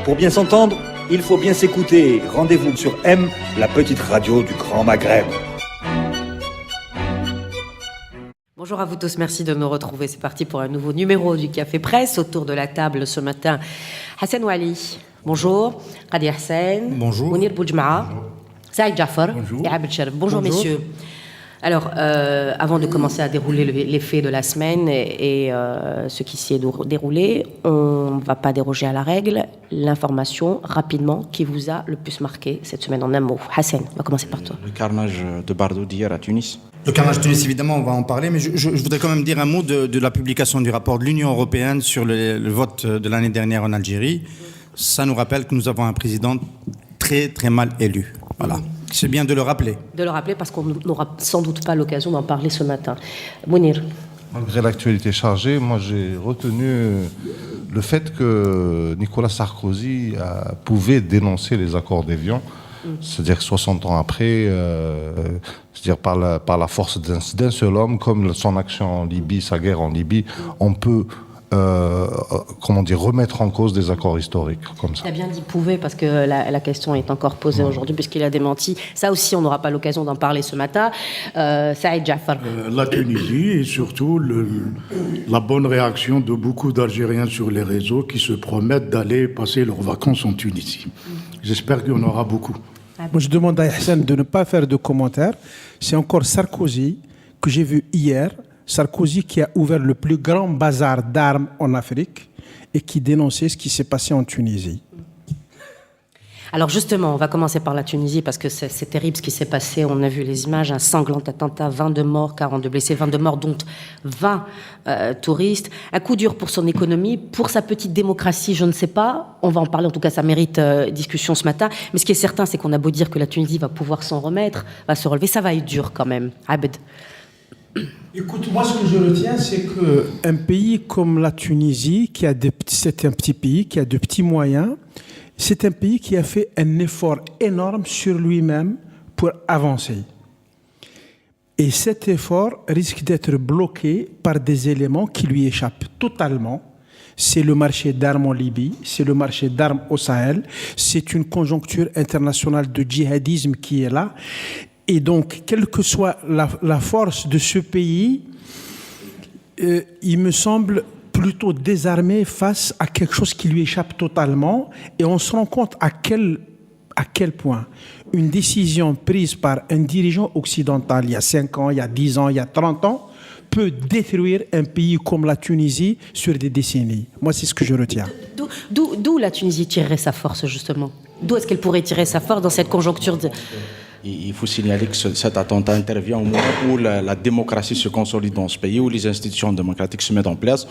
Pour bien s'entendre, il faut bien s'écouter. Rendez-vous sur M, la petite radio du Grand Maghreb. Bonjour à vous tous, merci de nous retrouver. C'est parti pour un nouveau numéro du Café Presse. Autour de la table ce matin, Hassan Ouali. Bonjour. Qadi Hassan. Bonjour. Mounir Boudjmaa. Saïd Jafar. Bonjour. Et Abed Sharif. Bonjour messieurs. Alors, avant de commencer à dérouler les faits de la semaine et ce qui s'y est déroulé, on ne va pas déroger à la règle. L'information, rapidement, qui vous a le plus marqué cette semaine en un mot. Hassan, on va commencer par toi. Le carnage de Bardo d'hier à Tunis. Le carnage de Tunis, évidemment, on va en parler, mais je voudrais quand même dire un mot de la publication du rapport de l'Union européenne sur le vote de l'année dernière en Algérie. Ça nous rappelle que nous avons un président très, très mal élu. Voilà. C'est bien de le rappeler. De le rappeler parce qu'on n'aura sans doute pas l'occasion d'en parler ce matin. Mounir. Malgré l'actualité chargée, moi j'ai retenu le fait que Nicolas Sarkozy pouvait dénoncer les accords d'Évian, c'est-à-dire que 60 ans après, c'est-à-dire par la force d'un seul homme, comme son action en Libye, sa guerre en Libye, on peut remettre en cause des accords historiques comme ça. Tu as bien dit pouvait parce que la question est encore posée aujourd'hui puisqu'il a démenti. Ça aussi, on n'aura pas l'occasion d'en parler ce matin. Saïd Jafar. La Tunisie et surtout la bonne réaction de beaucoup d'Algériens sur les réseaux qui se promettent d'aller passer leurs vacances en Tunisie. J'espère qu'il y en aura beaucoup. Moi, je demande à Hassan de ne pas faire de commentaires. C'est encore Sarkozy que j'ai vu hier. Sarkozy qui a ouvert le plus grand bazar d'armes en Afrique et qui dénonçait ce qui s'est passé en Tunisie. Alors justement, on va commencer par la Tunisie parce que c'est terrible ce qui s'est passé. On a vu les images, un sanglant attentat, 22 morts, 42 blessés, 22 morts dont 20 touristes. Un coup dur pour son économie, pour sa petite démocratie, je ne sais pas. On va en parler, en tout cas ça mérite discussion ce matin. Mais ce qui est certain, c'est qu'on a beau dire que la Tunisie va pouvoir s'en remettre, va se relever, ça va être dur quand même. Abed. Écoute, moi ce que je retiens, c'est qu'un pays comme la Tunisie, c'est un petit pays qui a de petits moyens, c'est un pays qui a fait un effort énorme sur lui-même pour avancer. Et cet effort risque d'être bloqué par des éléments qui lui échappent totalement. C'est le marché d'armes en Libye, c'est le marché d'armes au Sahel, c'est une conjoncture internationale de djihadisme qui est là. Et donc, quelle que soit la force de ce pays, il me semble plutôt désarmé face à quelque chose qui lui échappe totalement. Et on se rend compte à quel point une décision prise par un dirigeant occidental il y a 5 ans, il y a 10 ans, il y a 30 ans, peut détruire un pays comme la Tunisie sur des décennies. Moi, c'est ce que je retiens. D'où la Tunisie tirerait sa force, justement? D'où est-ce qu'elle pourrait tirer sa force dans cette conjoncture Il faut signaler que cet attentat intervient au moment où la démocratie se consolide dans ce pays, où les institutions démocratiques se mettent en place.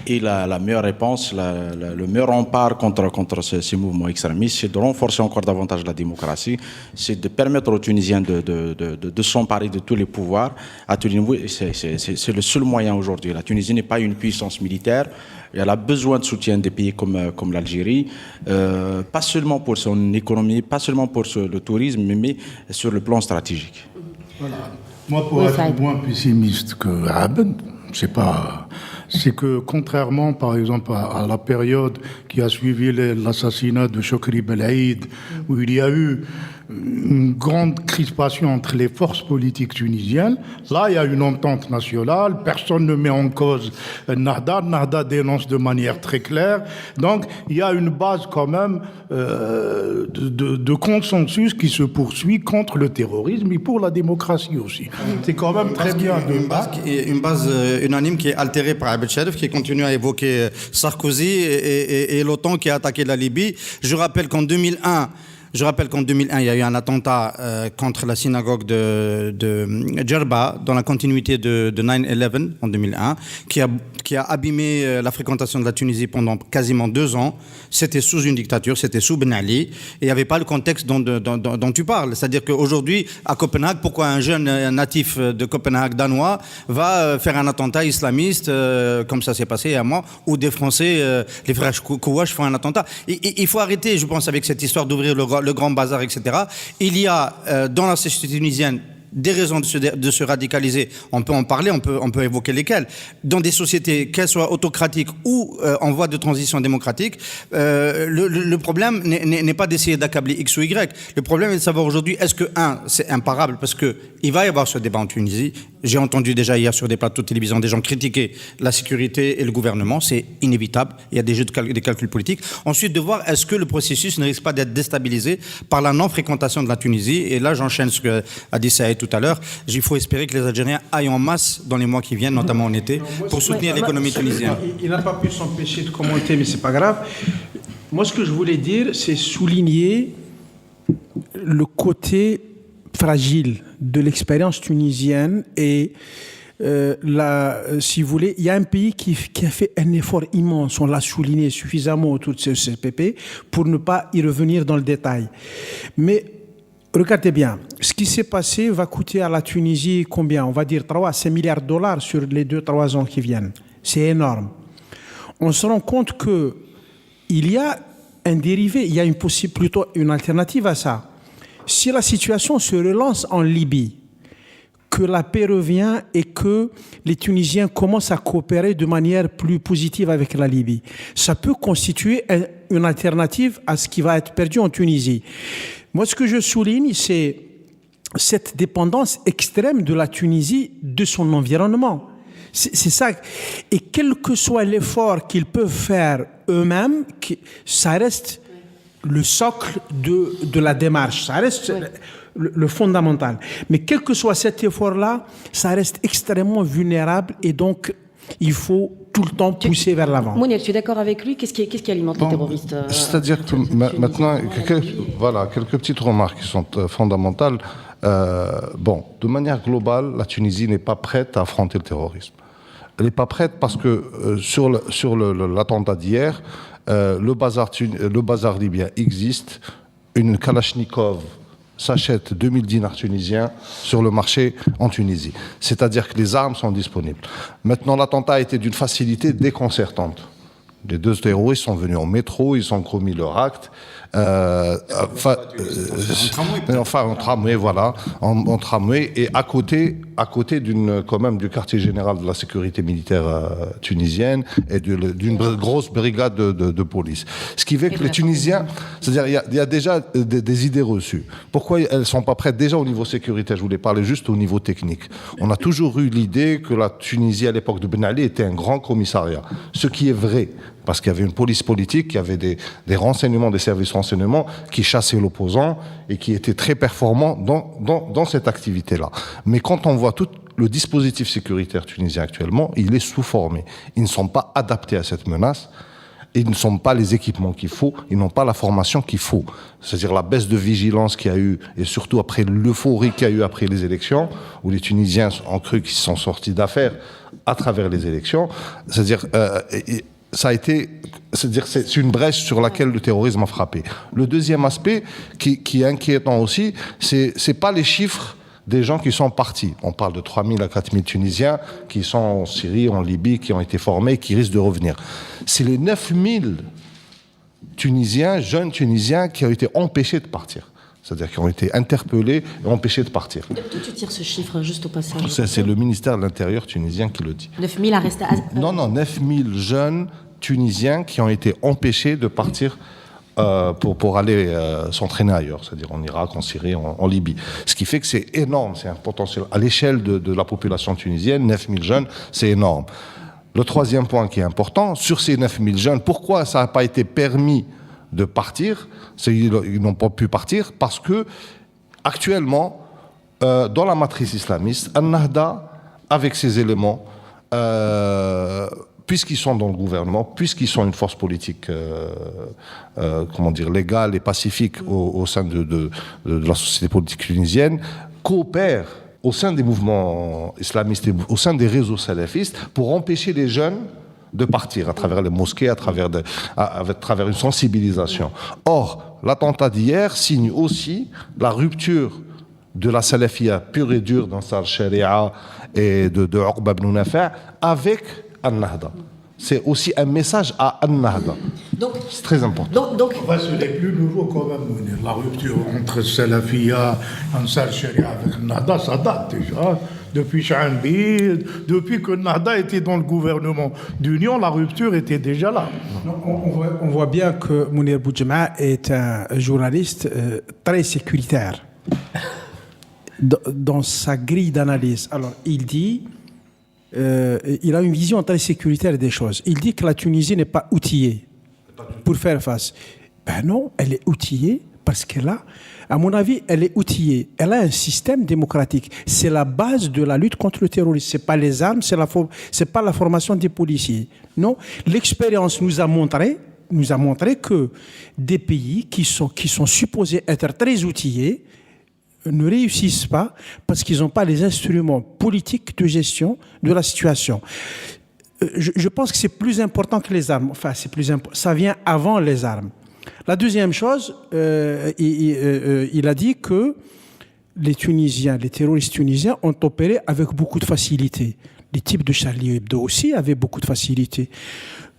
Et la meilleure réponse, le meilleur rempart contre ces mouvements extrémistes, c'est de renforcer encore davantage la démocratie, c'est de permettre aux Tunisiens de s'emparer de tous les pouvoirs à tous les niveaux. C'est le seul moyen aujourd'hui. La Tunisie n'est pas une puissance militaire. Elle a besoin de soutien des pays comme l'Algérie, pas seulement pour son économie, pas seulement pour le tourisme, mais sur le plan stratégique. Voilà. Moi, pour être moins pessimiste que Abed, c'est que contrairement, par exemple, à la période qui a suivi l'assassinat de Chokri Belaïd, où il y a eu une grande crispation entre les forces politiques tunisiennes. Là, il y a une entente nationale, personne ne met en cause Nahda. Nahda dénonce de manière très claire. Donc, il y a une base quand même de consensus qui se poursuit contre le terrorisme et pour la démocratie aussi. C'est quand même très bien. Une base unanime qui est altérée par Abed Sharif, qui continue à évoquer Sarkozy et l'OTAN qui a attaqué la Libye. Je rappelle qu'en 2001, il y a eu un attentat contre la synagogue de Djerba, dans la continuité de 9/11 en 2001, qui a abîmé la fréquentation de la Tunisie pendant quasiment 2 ans. C'était sous une dictature, c'était sous Ben Ali, et il n'y avait pas le contexte dont tu parles. C'est-à-dire qu'aujourd'hui, à Copenhague, pourquoi un jeune natif de Copenhague danois va faire un attentat islamiste, comme ça s'est passé à moi, où des Français, les frères Kouache, font un attentat. Il faut arrêter, je pense, avec cette histoire d'ouvrir le grand bazar, etc. Il y a dans la société tunisienne des raisons de se radicaliser. On peut en parler, on peut évoquer lesquelles. Dans des sociétés, qu'elles soient autocratiques ou en voie de transition démocratique, le problème n'est pas d'essayer d'accabler X ou Y. Le problème est de savoir aujourd'hui, est-ce que, c'est imparable, parce qu'il va y avoir ce débat en Tunisie. J'ai entendu déjà hier sur des plateaux de télévision des gens critiquer la sécurité et le gouvernement, c'est inévitable, il y a des jeux des calculs politiques. Ensuite, de voir est-ce que le processus ne risque pas d'être déstabilisé par la non-fréquentation de la Tunisie. Et là, j'enchaîne ce qu'a dit Saïd tout à l'heure. Il faut espérer que les Algériens aillent en masse dans les mois qui viennent, notamment en été, pour soutenir l'économie tunisienne. Il n'a pas pu s'empêcher de commenter, mais c'est pas grave. Moi, ce que je voulais dire, c'est souligner le côté fragile de l'expérience tunisienne et si vous voulez, il y a un pays qui a fait un effort immense, on l'a souligné suffisamment autour de ce CPP pour ne pas y revenir dans le détail. Mais regardez bien, ce qui s'est passé va coûter à la Tunisie combien? On va dire 3 à 5 milliards de dollars sur les 2-3 ans qui viennent. C'est énorme. On se rend compte qu'il y a un dérivé, il y a plutôt une alternative à ça. Si la situation se relance en Libye, que la paix revient et que les Tunisiens commencent à coopérer de manière plus positive avec la Libye, ça peut constituer une alternative à ce qui va être perdu en Tunisie. Moi, ce que je souligne, c'est cette dépendance extrême de la Tunisie de son environnement. C'est ça. Et quel que soit l'effort qu'ils peuvent faire eux-mêmes, ça reste le socle de la démarche. Ça reste le fondamental. Mais quel que soit cet effort-là, ça reste extrêmement vulnérable et donc il faut tout le temps pousser vers l'avant. Mounir, tu es d'accord avec lui? Qu'est-ce qui alimente les terroristes C'est-à-dire que maintenant, quelques petites remarques qui sont fondamentales. De manière globale, la Tunisie n'est pas prête à affronter le terrorisme. Elle n'est pas prête parce que sur l'attentat d'hier, le bazar libyen existe. Une Kalachnikov s'achète 2000 dinars tunisiens sur le marché en Tunisie. C'est-à-dire que les armes sont disponibles. Maintenant, l'attentat a été d'une facilité déconcertante. Les 2 terroristes sont venus en métro, ils ont commis leur acte. En tramway, voilà, en tramway, et à côté quand même du quartier général de la sécurité militaire tunisienne et d'une grosse brigade de police. Ce qui fait que les Tunisiens, c'est-à-dire il y a déjà des idées reçues. Pourquoi elles ne sont pas prêtes déjà au niveau sécuritaire? Je voulais parler juste au niveau technique. On a toujours eu l'idée que la Tunisie à l'époque de Ben Ali était un grand commissariat, ce qui est vrai. Parce qu'il y avait une police politique, il y avait des renseignements, des services renseignements qui chassaient l'opposant et qui étaient très performants dans cette activité-là. Mais quand on voit tout le dispositif sécuritaire tunisien actuellement, il est sous-formé. Ils ne sont pas adaptés à cette menace. Ils ne sont pas les équipements qu'il faut, ils n'ont pas la formation qu'il faut. C'est-à-dire la baisse de vigilance qu'il y a eu, et surtout après l'euphorie qu'il y a eu après les élections, où les Tunisiens ont cru qu'ils sont sortis d'affaires à travers les élections. C'est-à-dire... c'est une brèche sur laquelle le terrorisme a frappé. Le deuxième aspect qui est inquiétant aussi, c'est pas les chiffres des gens qui sont partis. On parle de 3 000 à 4 000 Tunisiens qui sont en Syrie, en Libye, qui ont été formés, qui risquent de revenir. C'est les 9 000 Tunisiens, jeunes Tunisiens, qui ont été empêchés de partir. C'est-à-dire qui ont été interpellés et empêchés de partir. D'où tu tires ce chiffre, juste au passage? C'est le ministère de l'Intérieur tunisien qui le dit. 9 000 arrestés. Non, 9 000 jeunes Tunisiens qui ont été empêchés de partir pour aller s'entraîner ailleurs, c'est-à-dire en Irak, en Syrie, en Libye. Ce qui fait que c'est énorme, c'est un potentiel. À l'échelle de la population tunisienne, 9 000 jeunes, c'est énorme. Le troisième point qui est important, sur ces 9 000 jeunes, pourquoi ça n'a pas été permis de partir? Ils n'ont pas pu partir parce que, actuellement, dans la matrice islamiste, Al-Nahda, avec ses éléments, puisqu'ils sont dans le gouvernement, puisqu'ils sont une force politique légale et pacifique au sein de la société politique tunisienne, coopèrent au sein des mouvements islamistes et au sein des réseaux salafistes pour empêcher les jeunes de partir à travers les mosquées, à travers une sensibilisation. Or, l'attentat d'hier signe aussi la rupture de la salafia pure et dure dans sa sharia et de Uqba ibn Nafi' avec Al-Nahda. C'est aussi un message à Al-Nahda. C'est très important. Donc, Enfin, c'est les plus nouveaux quand même. La rupture entre Salafia, Ansar Sharia avec Nahda, ça date déjà. Depuis Chahanbi, depuis que Nahda était dans le gouvernement d'union, la rupture était déjà là. On voit bien que Mounir Boudjema est un journaliste très sécuritaire dans sa grille d'analyse. Alors, il dit, il a une vision très sécuritaire des choses. Il dit que la Tunisie n'est pas outillée pour faire face. Ben non, elle est outillée parce qu'elle a, à mon avis, elle est outillée. Elle a un système démocratique. C'est la base de la lutte contre le terrorisme. C'est pas les armes, c'est pas la formation des policiers. Non, l'expérience nous a montré que des pays qui sont supposés être très outillés ne réussissent pas parce qu'ils n'ont pas les instruments politiques de gestion de la situation. Je pense que c'est plus important que les armes. Enfin, ça vient avant les armes. La deuxième chose, il a dit que les terroristes tunisiens ont opéré avec beaucoup de facilité. Les types de Charlie Hebdo aussi avaient beaucoup de facilité.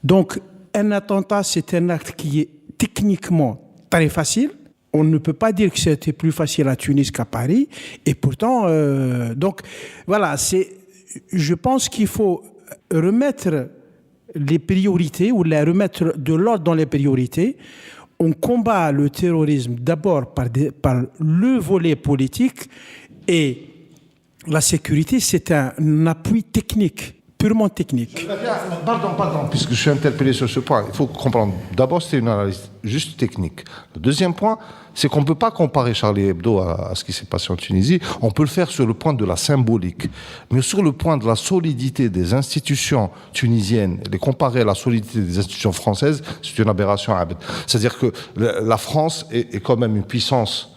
Donc, un attentat, c'est un acte qui est techniquement très facile. On ne peut pas dire que c'était plus facile à Tunis qu'à Paris. Et pourtant, donc, voilà, je pense qu'il faut remettre les priorités ou remettre de l'ordre dans les priorités. On combat le terrorisme d'abord par le volet politique et la sécurité, c'est un appui technique, purement technique. Pardon, puisque je suis interpellé sur ce point. Il faut comprendre. D'abord, c'est une analyse juste technique. Le deuxième point, c'est qu'on ne peut pas comparer Charlie Hebdo à ce qui s'est passé en Tunisie. On peut le faire sur le point de la symbolique. Mais sur le point de la solidité des institutions tunisiennes, les comparer à la solidité des institutions françaises, c'est une aberration. C'est-à-dire que la France est quand même une puissance,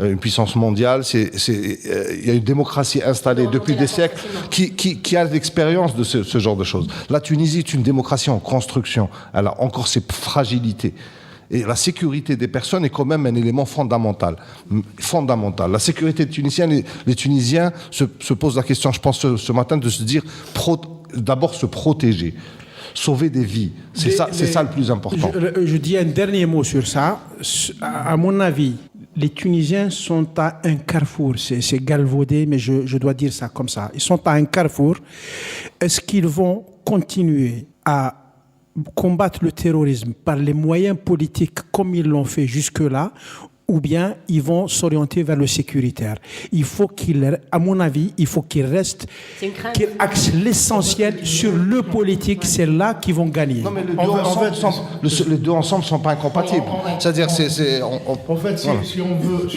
une puissance mondiale. Il y a une démocratie installée depuis des siècles qui a l'expérience de ce genre de choses. La Tunisie est une démocratie en construction. Elle a encore ses fragilités. Et la sécurité des personnes est quand même un élément fondamental. La sécurité tunisienne, les Tunisiens se posent la question, je pense, ce matin, de se dire, d'abord se protéger, sauver des vies. C'est ça le plus important. Je dis un dernier mot sur ça. À mon avis, les Tunisiens sont à un carrefour. C'est galvaudé, mais je dois dire ça comme ça. Ils sont à un carrefour. Est-ce qu'ils vont continuer à combattre le terrorisme par les moyens politiques comme ils l'ont fait jusque-là, ou bien ils vont s'orienter vers le sécuritaire? À mon avis, il faut qu'ils axent l'essentiel sur le politique. C'est là qu'ils vont gagner. Non, mais les deux ensemble ne sont pas incompatibles. C'est-à-dire, En fait, si on veut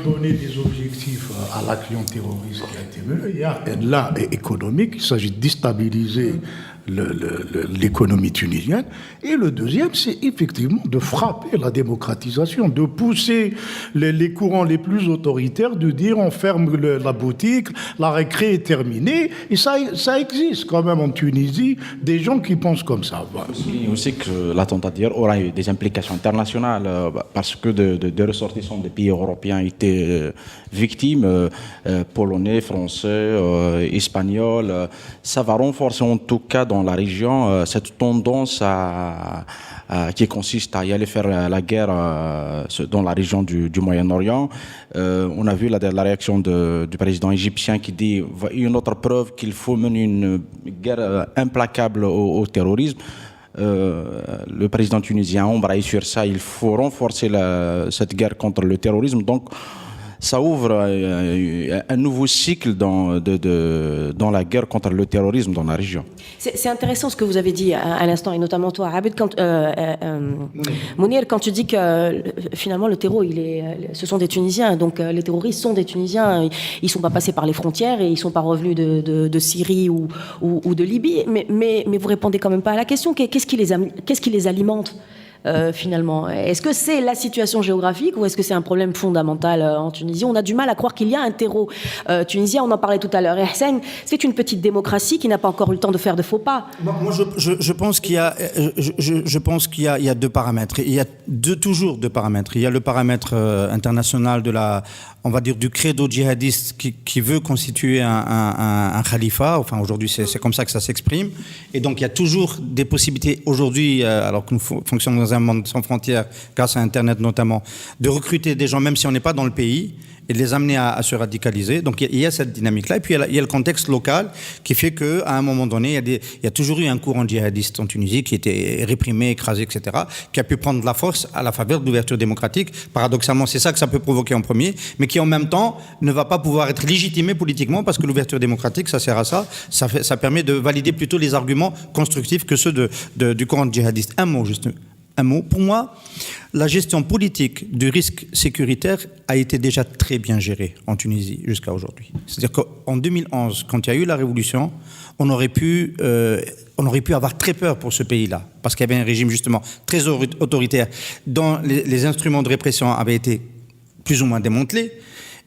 donner des objectifs à l'action terroriste qui a été menée, il y a là économique, il s'agit de déstabiliser l'économie tunisienne. Et le deuxième, c'est effectivement de frapper la démocratisation, de pousser les courants les plus autoritaires, de dire on ferme la boutique, la récré est terminée. Et ça existe quand même en Tunisie, des gens qui pensent comme ça. Je souligne aussi que l'attentat d'hier aura eu des implications internationales parce que des ressortissants des pays européens étaient victimes, polonais, français, espagnols. Ça va renforcer en tout cas dans la région cette tendance qui consiste à y aller faire la guerre dans la région du Moyen-Orient. On a vu la réaction du président égyptien qui dit une autre preuve qu'il faut mener une guerre implacable au terrorisme. Le président tunisien a embrayé sur ça. Il faut renforcer cette guerre contre le terrorisme. Donc, ça ouvre un nouveau cycle dans la guerre contre le terrorisme dans la région. C'est intéressant ce que vous avez dit à l'instant, et notamment toi, Abed, Mounir, quand tu dis que finalement le terreau, ce sont des Tunisiens, donc les terroristes sont des Tunisiens, ils ne sont pas passés par les frontières et ils ne sont pas revenus de Syrie ou de Libye, mais vous répondez quand même pas à la question. Qu'est-ce qui les alimente finalement? Est-ce que c'est la situation géographique ou est-ce que c'est un problème fondamental en Tunisie? On a du mal à croire qu'il y a un terreau tunisien, on en parlait tout à l'heure. Et Hussein, c'est une petite démocratie qui n'a pas encore eu le temps de faire de faux pas. Moi, je pense qu'il y a deux paramètres. Il y a toujours deux paramètres. Il y a le paramètre international de la on va dire, du credo djihadiste qui veut constituer un khalifa. Enfin, aujourd'hui, c'est comme ça que ça s'exprime. Et donc, il y a toujours des possibilités aujourd'hui, alors que nous fonctionnons dans un monde sans frontières, grâce à Internet notamment, de recruter des gens, même si on n'est pas dans le pays, et de les amener à se radicaliser. Donc il y a cette dynamique-là. Et puis il y a le contexte local qui fait qu'à un moment donné, il y a toujours eu un courant djihadiste en Tunisie qui était réprimé, écrasé, etc., qui a pu prendre de la force à la faveur de l'ouverture démocratique. Paradoxalement, c'est ça que ça peut provoquer en premier, mais qui en même temps ne va pas pouvoir être légitimé politiquement parce que l'ouverture démocratique, ça sert à ça. Ça permet de valider plutôt les arguments constructifs que ceux du courant djihadiste. Un mot. Pour moi, la gestion politique du risque sécuritaire a été déjà très bien gérée en Tunisie jusqu'à aujourd'hui. C'est-à-dire qu'en 2011, quand il y a eu la révolution, on aurait pu avoir très peur pour ce pays-là, parce qu'il y avait un régime justement très autoritaire, dont les instruments de répression avaient été plus ou moins démantelés.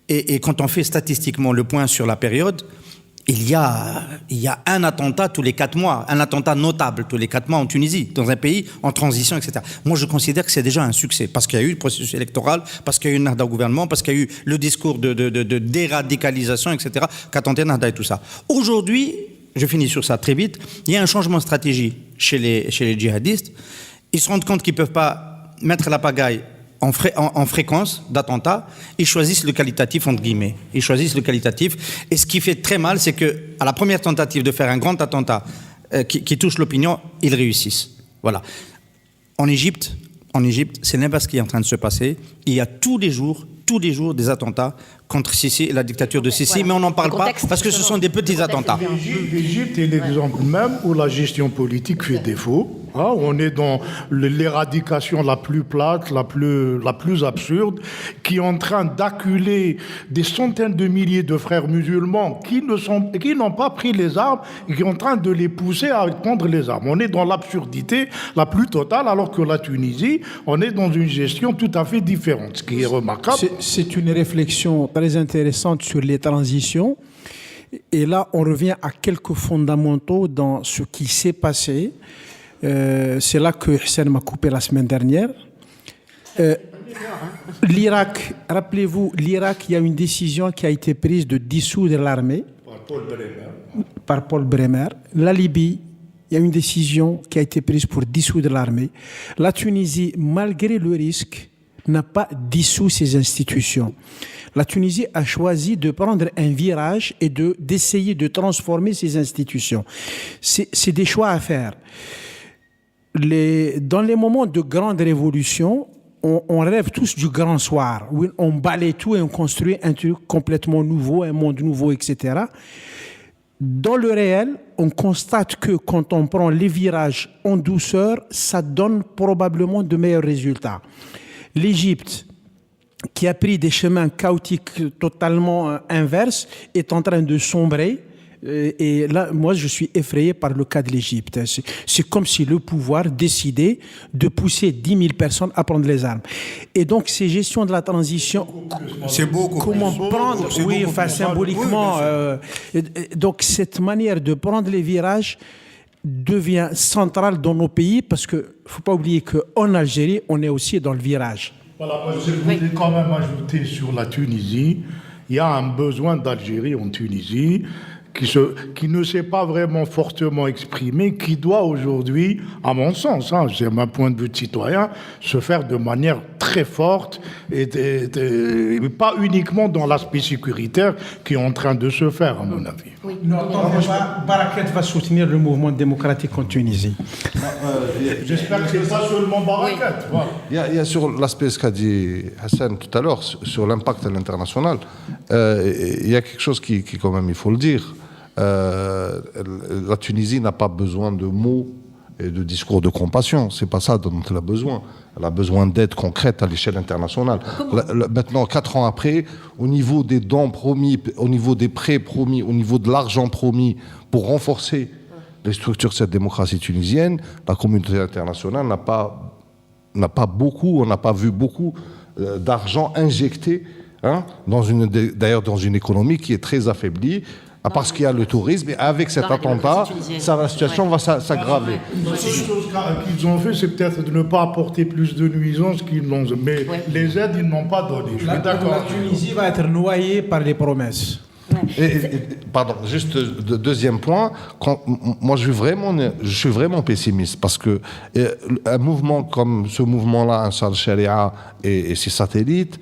Et quand on fait statistiquement le point sur la période, il y a un attentat tous les 4 mois, un attentat notable tous les 4 mois en Tunisie, dans un pays en transition, etc. Moi, je considère que c'est déjà un succès, parce qu'il y a eu le processus électoral, parce qu'il y a eu une Nahda au gouvernement, parce qu'il y a eu le discours de déradicalisation, etc., qu'a tenté Nahda et tout ça. Aujourd'hui, je finis sur ça très vite, il y a un changement de stratégie chez les djihadistes. Ils se rendent compte qu'ils ne peuvent pas mettre la pagaille en fréquence d'attentats, ils choisissent le qualitatif, entre guillemets. Ils choisissent le qualitatif. Et ce qui fait très mal, c'est qu'à la première tentative de faire un grand attentat qui touche l'opinion, ils réussissent. Voilà. En Égypte, c'est l'inverse qui est en train de se passer. Il y a tous les jours des attentats contre Sisi et la dictature de Sisi, voilà. Mais on n'en parle pas parce que ce sont des petits attentats. L'Égypte est l'exemple même où la gestion politique fait défaut. On est dans l'éradication la plus plate, la plus absurde, qui est en train d'acculer des centaines de milliers de frères musulmans qui n'ont pas pris les armes et qui sont en train de les pousser à prendre les armes. On est dans l'absurdité la plus totale, alors que la Tunisie, on est dans une gestion tout à fait différente, ce qui est remarquable. C'est une réflexion très intéressante sur les transitions. Et là, on revient à quelques fondamentaux dans ce qui s'est passé. C'est là que Hussein m'a coupé la semaine dernière. L'Irak, rappelez-vous, l'Irak, il y a une décision qui a été prise de dissoudre l'armée par Paul Bremer. La Libye, il y a une décision qui a été prise pour dissoudre l'armée. La Tunisie, malgré le risque, n'a pas dissous ses institutions. La Tunisie a choisi de prendre un virage et d'essayer de transformer ses institutions. C'est des choix à faire. Dans les moments de grande révolution, on rêve tous du grand soir, où on balaye tout et on construit un truc complètement nouveau, un monde nouveau, etc. Dans le réel, on constate que quand on prend les virages en douceur, ça donne probablement de meilleurs résultats. L'Égypte, qui a pris des chemins chaotiques totalement inverses, est en train de sombrer. Et là, moi, je suis effrayé par le cas de l'Égypte. C'est comme si le pouvoir décidait de pousser 10 000 personnes à prendre les armes. Et donc, ces gestions de la transition... C'est beaucoup. Comment prendre... Oui, enfin, symboliquement... donc, cette manière de prendre les virages devient centrale dans nos pays, parce qu'il ne faut pas oublier qu'en Algérie, on est aussi dans le virage. Voilà, moi, je voulais quand même ajouter sur la Tunisie. Il y a un besoin d'Algérie en Tunisie qui ne s'est pas vraiment fortement exprimé, qui doit aujourd'hui, à mon sens, c'est mon point de vue de citoyen, se faire de manière très forte et pas uniquement dans l'aspect sécuritaire qui est en train de se faire, à mon avis. Oui. Non, Barakat va soutenir le mouvement démocratique en Tunisie. J'espère que ce n'est pas seulement Barakat. Oui. Voilà. Il y a sur l'aspect, ce qu'a dit Hassan tout à l'heure, sur l'impact à l'international, il y a quelque chose qui quand même, il faut le dire. La Tunisie n'a pas besoin de mots et de discours de compassion. C'est pas ça dont elle a besoin. Elle a besoin d'aide concrète à l'échelle internationale. Maintenant, 4 ans après, au niveau des dons promis, au niveau des prêts promis, au niveau de l'argent promis pour renforcer les structures de cette démocratie tunisienne, la communauté internationale n'a pas beaucoup, on n'a pas vu beaucoup d'argent injecté, d'ailleurs dans une économie qui est très affaiblie. Parce qu'il y a le tourisme, et avec cet attentat, la situation va s'aggraver. La seule chose qu'ils ont fait, c'est peut-être de ne pas apporter plus de nuisances qu'ils l'ont. Mais les aides, ils n'ont pas donné. Je suis d'accord. La Tunisie va être noyée par les promesses. Pardon, juste deuxième point. Moi, je suis vraiment pessimiste parce que un mouvement comme ce mouvement-là, Ansar Sharia et ses satellites,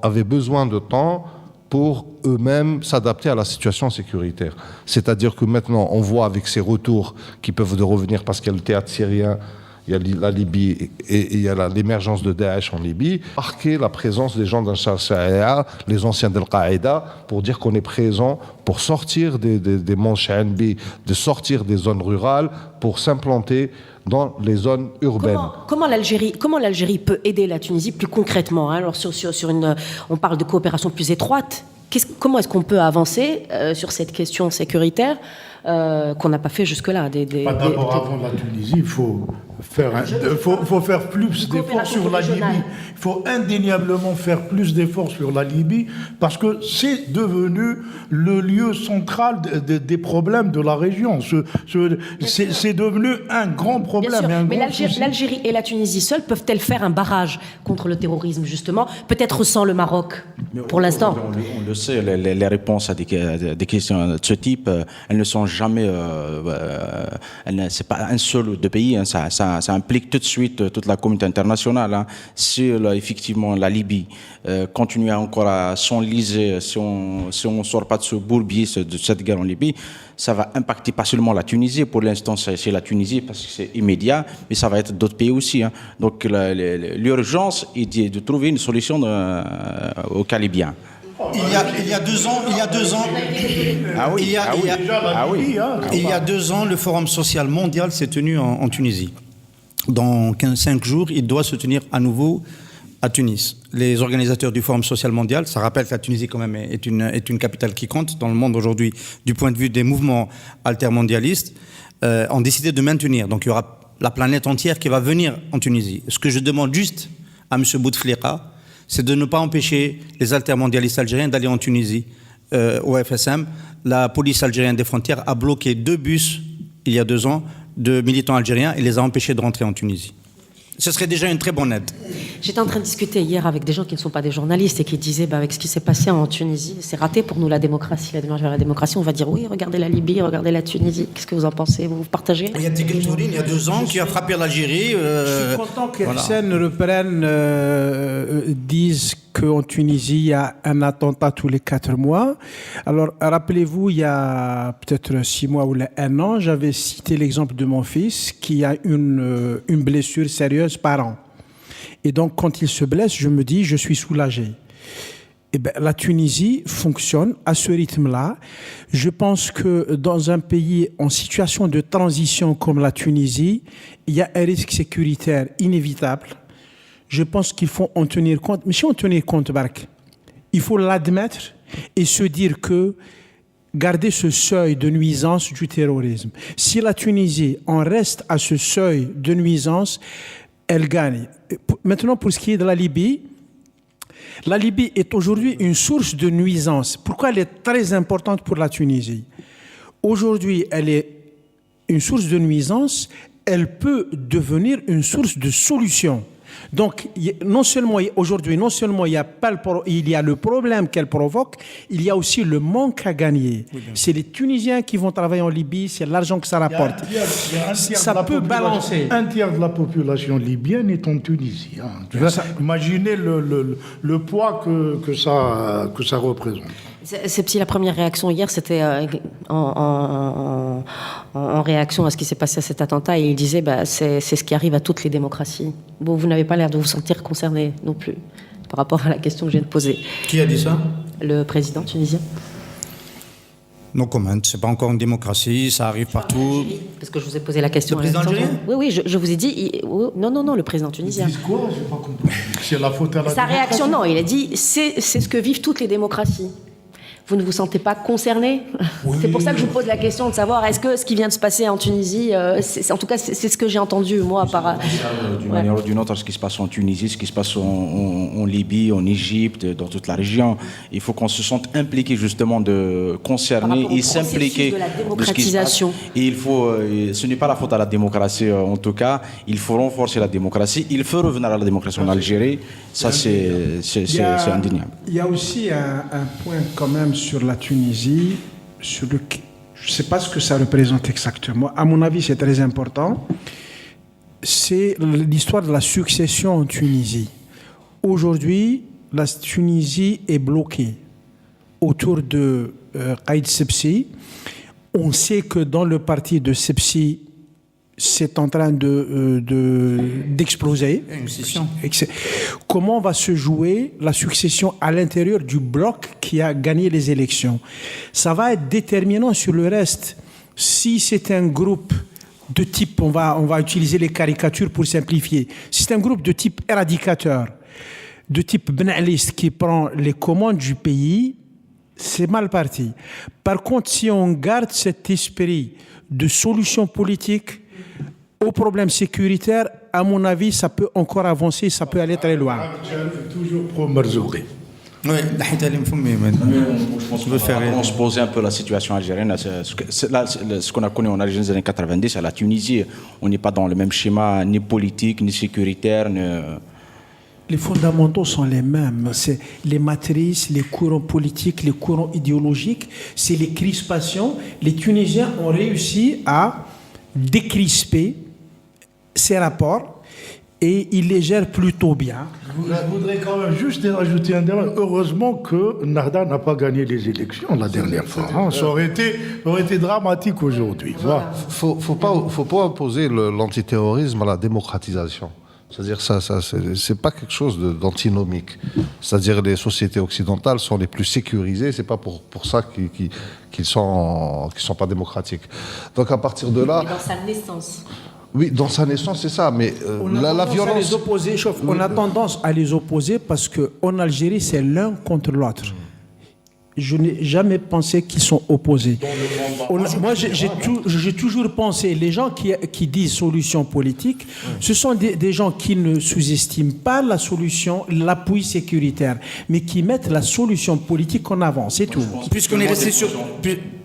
avaient besoin de temps pour eux-mêmes s'adapter à la situation sécuritaire. C'est-à-dire que maintenant, on voit avec ces retours qui peuvent revenir parce qu'il y a le théâtre syrien, il y a la Libye et il y a l'émergence de Daesh en Libye, marquer la présence des gens d'Ansar Sharia, les anciens d'Al-Qaïda, pour dire qu'on est présent pour sortir des manches Anbi, de sortir des zones rurales, pour s'implanter dans les zones urbaines. Comment l'Algérie peut aider la Tunisie plus concrètement, hein? Alors on parle de coopération plus étroite. Comment est-ce qu'on peut avancer sur cette question sécuritaire qu'on n'a pas fait jusque-là? D'abord, avant la Tunisie, il faut faire plus d'efforts sur la Libye. Il faut indéniablement faire plus d'efforts sur la Libye parce que c'est devenu le lieu central des problèmes de la région. C'est devenu un grand problème. Mais l'Algérie et la Tunisie seules peuvent-elles faire un barrage contre le terrorisme, justement? Peut-être sans le Maroc, pour l'instant. On le sait, les réponses à des questions de ce type, elles ne sont jamais... c'est pas un seul de pays, hein, ça implique tout de suite toute la communauté internationale. Hein. Si effectivement la Libye continue encore à s'enliser, si on ne sort pas de ce bourbier, de cette guerre en Libye, ça va impacter pas seulement la Tunisie. Pour l'instant, c'est la Tunisie parce que c'est immédiat, mais ça va être d'autres pays aussi. Hein. Donc l'urgence est de trouver une solution au cas libyen. Il y a 2 ans, il y a 2 ans, le Forum social mondial s'est tenu en Tunisie. Dans 5 jours, il doit se tenir à nouveau à Tunis. Les organisateurs du Forum social mondial, ça rappelle que la Tunisie quand même est une capitale qui compte dans le monde aujourd'hui du point de vue des mouvements altermondialistes, ont décidé de maintenir. Donc il y aura la planète entière qui va venir en Tunisie. Ce que je demande juste à M. Bouteflika, c'est de ne pas empêcher les altermondialistes algériens d'aller en Tunisie, au FSM. La police algérienne des frontières a bloqué 2 bus, il y a 2 ans, de militants algériens et les a empêchés de rentrer en Tunisie. Ce serait déjà une très bonne aide. J'étais en train de discuter hier avec des gens qui ne sont pas des journalistes et qui disaient avec ce qui s'est passé en Tunisie, c'est raté pour nous la démocratie, la démarche vers la démocratie. On va dire oui, regardez la Libye, regardez la Tunisie. Qu'est-ce que vous en pensez? Vous partagez? Il y a Tigre Tourine, il y a 2 ans, qui a frappé l'Algérie. Je suis content qu'Hissène reprenne, dise qu'en Tunisie, il y a un attentat tous les 4 mois. Alors, rappelez-vous, il y a peut-être 6 mois ou 1 an, j'avais cité l'exemple de mon fils qui a une blessure sérieuse par an. Et donc, quand il se blesse, je me dis, je suis soulagé. Eh bien, la Tunisie fonctionne à ce rythme-là. Je pense que dans un pays en situation de transition comme la Tunisie, il y a un risque sécuritaire inévitable. Je pense qu'il faut en tenir compte. Mais si on tenir compte, Bark, il faut l'admettre et se dire que garder ce seuil de nuisance du terrorisme. Si la Tunisie en reste à ce seuil de nuisance, elle gagne. Maintenant, pour ce qui est de la Libye est aujourd'hui une source de nuisance. Pourquoi elle est très importante pour la Tunisie? Aujourd'hui, elle est une source de nuisance, elle peut devenir une source de solution. Donc, non seulement aujourd'hui, il y a le problème qu'elle provoque, il y a aussi le manque à gagner. Oui, c'est les Tunisiens qui vont travailler en Libye, c'est l'argent que ça rapporte. Ça peut balancer. Un tiers de la population libyenne est en Tunisie. Hein. Imaginez le poids que ça représente. La première réaction hier, c'était en réaction à ce qui s'est passé à cet attentat, et il disait c'est ce qui arrive à toutes les démocraties. Bon, vous n'avez pas l'air de vous sentir concerné non plus par rapport à la question que je viens de poser. Qui a dit ça? Le président tunisien. No comment, c'est pas encore une démocratie, ça arrive partout. Parce que je vous ai posé la question. Le président algérien? Oui, je vous ai dit. Non, le président tunisien. Ils disent quoi? Je n'ai pas compris. C'est la faute à la Sa réaction, non, il a dit c'est ce que vivent toutes les démocraties. Vous ne vous sentez pas concerné? C'est pour ça que je vous pose la question de savoir est-ce que ce qui vient de se passer en Tunisie, en tout cas c'est ce que j'ai entendu moi par... D'une manière ou d'une autre, ce qui se passe en Tunisie, ce qui se passe en Libye, en Égypte, dans toute la région, il faut qu'on se sente impliqué justement de concerner et s'impliquer de la démocratisation. Et il faut, ce n'est pas la faute à la démocratie en tout cas, il faut renforcer la démocratie, il faut revenir à la démocratie en Algérie, ça c'est indéniable. Il y a aussi un point quand même sur la Tunisie, je ne sais pas ce que ça représente exactement. À mon avis, c'est très important. C'est l'histoire de la succession en Tunisie. Aujourd'hui, la Tunisie est bloquée autour de Qaïd Sebsi. On sait que dans le parti de Sebsi, c'est en train d'exploser. Une scission. Comment va se jouer la succession à l'intérieur du bloc qui a gagné les élections? Ça va être déterminant sur le reste. Si c'est un groupe de type, on va utiliser les caricatures pour simplifier, si c'est un groupe de type éradicateur, de type benaliste qui prend les commandes du pays, c'est mal parti. Par contre, si on garde cet esprit de solution politique aux problèmes sécuritaires, à mon avis, ça peut encore avancer, ça peut aller très loin. Toujours pro Marzouri. Je pense qu'on va se poser un peu la situation algérienne. Ce qu'on a connu en Algérie dans les années 90, à la Tunisie, on n'est pas dans le même schéma, ni politique, ni sécuritaire. Les fondamentaux sont les mêmes. C'est les matrices, les courants politiques, les courants idéologiques, c'est les crispations. Les Tunisiens ont réussi à décrisper ces rapports et ils les gèrent plutôt bien. Je voudrais quand même juste rajouter un dernier. Heureusement que Nahda n'a pas gagné les élections la dernière fois. Ça aurait été dramatique aujourd'hui. Voilà. Faut pas opposer l'antiterrorisme à la démocratisation. C'est-à-dire ça c'est pas quelque chose d'antinomique. C'est-à-dire les sociétés occidentales sont les plus sécurisées, c'est pas pour ça qu'ils sont pas démocratiques. Donc à partir de là. Et dans sa naissance. Oui, dans sa naissance, c'est ça, mais la violence. On a tendance à les opposer parce qu'en Algérie, c'est l'un contre l'autre. Je n'ai jamais pensé qu'ils sont opposés. Moi, j'ai toujours pensé, les gens qui disent solution politique, ce sont des gens qui ne sous-estiment pas la solution, l'appui sécuritaire, mais qui mettent la solution politique en avant, c'est tout. Puisqu'on est resté sur...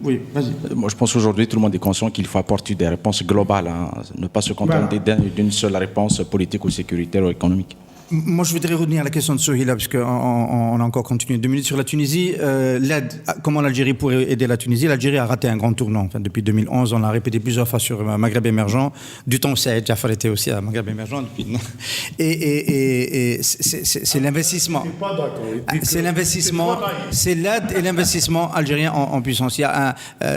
Oui, vas-y. Moi, je pense qu'aujourd'hui, tout le monde est conscient qu'il faut apporter des réponses globales, ne pas se contenter d'une seule réponse politique ou sécuritaire ou économique. Moi, je voudrais revenir à la question de Sohila, parce qu'on a encore continué 2 minutes sur la Tunisie. L'aide, comment l'Algérie pourrait aider la Tunisie? L'Algérie a raté un grand tournant. Enfin, depuis 2011, on l'a répété plusieurs fois sur Maghreb émergent. Du temps où Saïd Jafar était aussi à Maghreb émergent. Et c'est l'investissement. C'est l'investissement, c'est l'aide et l'investissement algérien en puissance.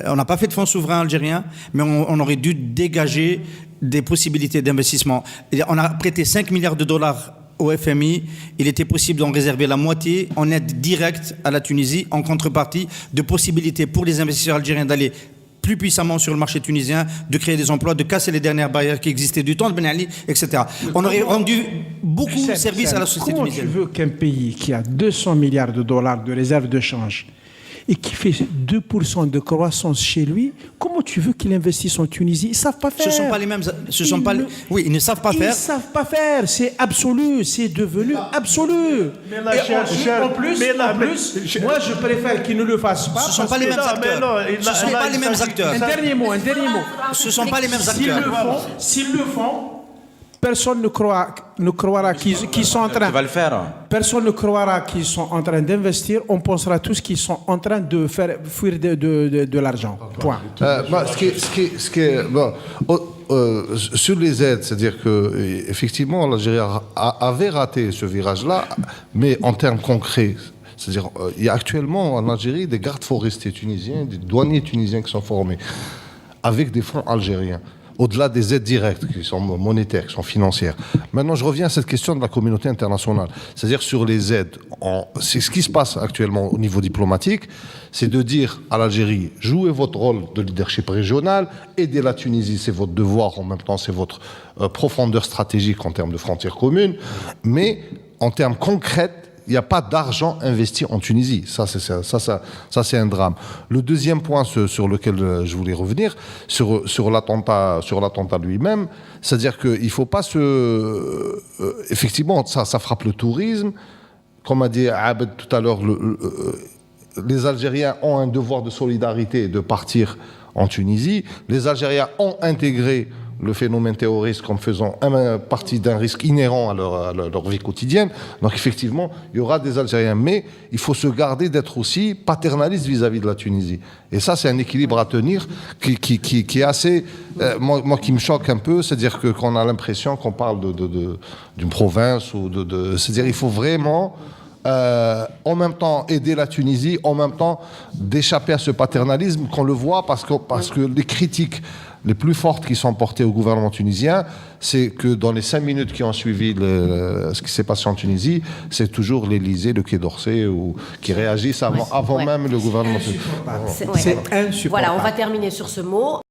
On n'a pas fait de fonds souverains algériens, mais on aurait dû dégager des possibilités d'investissement. On a prêté 5 milliards de dollars au FMI, il était possible d'en réserver la moitié en aide directe à la Tunisie, en contrepartie de possibilités pour les investisseurs algériens d'aller plus puissamment sur le marché tunisien, de créer des emplois, de casser les dernières barrières qui existaient du temps de Ben Ali, etc. On aurait rendu beaucoup de services à la société tunisienne. Comment tu veux qu'un pays qui a 200 milliards de dollars de réserves de change et qui fait 2% de croissance chez lui, comment tu veux qu'il investisse en Tunisie? Ils ne savent pas faire. Ce ne sont pas les mêmes... Oui, ils ne savent pas faire. Ils ne savent pas faire. C'est absolu. C'est devenu absolu. Mais en plus, moi, je préfère qu'ils ne le fassent pas. Ce ne sont pas les mêmes acteurs. Ce ne sont pas les mêmes acteurs. Un dernier mot. Ce ne sont pas les mêmes acteurs. S'ils le font, personne ne croira qu'ils sont en train. Tu vas le faire. Personne ne croira qu'ils sont en train d'investir. On pensera tous qu'ils sont en train de faire fuir de l'argent. Point. Sur les aides, c'est-à-dire que effectivement l'Algérie avait raté ce virage-là, mais en termes concrets. C'est-à-dire, il y a actuellement en Algérie des gardes forestiers tunisiens, des douaniers tunisiens qui sont formés avec des fonds algériens. Au-delà des aides directes, qui sont monétaires, qui sont financières. Maintenant, je reviens à cette question de la communauté internationale. C'est-à-dire sur les aides, c'est ce qui se passe actuellement au niveau diplomatique, c'est de dire à l'Algérie, jouez votre rôle de leadership régional, aidez la Tunisie, c'est votre devoir, en même temps c'est votre profondeur stratégique en termes de frontières communes, mais en termes concrets, il n'y a pas d'argent investi en Tunisie. Ça, c'est un drame. Le deuxième point sur lequel je voulais revenir, sur l'attentat lui-même, c'est-à-dire qu'il ne faut pas effectivement, ça frappe le tourisme. Comme a dit Abed tout à l'heure, les Algériens ont un devoir de solidarité de partir en Tunisie. Les Algériens ont intégré le phénomène terroriste comme faisant partie d'un risque inhérent à leur vie quotidienne. Donc effectivement, il y aura des Algériens. Mais il faut se garder d'être aussi paternaliste vis-à-vis de la Tunisie. Et ça, c'est un équilibre à tenir qui est assez... moi, qui me choque un peu, c'est-à-dire qu'on a l'impression qu'on parle d'une province. C'est-à-dire qu'il faut vraiment... en même temps aider la Tunisie, en même temps d'échapper à ce paternalisme qu'on le voit parce que les critiques les plus fortes qui sont portées au gouvernement tunisien, c'est que dans les 5 minutes qui ont suivi ce qui s'est passé en Tunisie, c'est toujours l'Élysée, le Quai d'Orsay qui réagissent avant même le gouvernement tunisien. C'est insupportable. Voilà, on va terminer sur ce mot.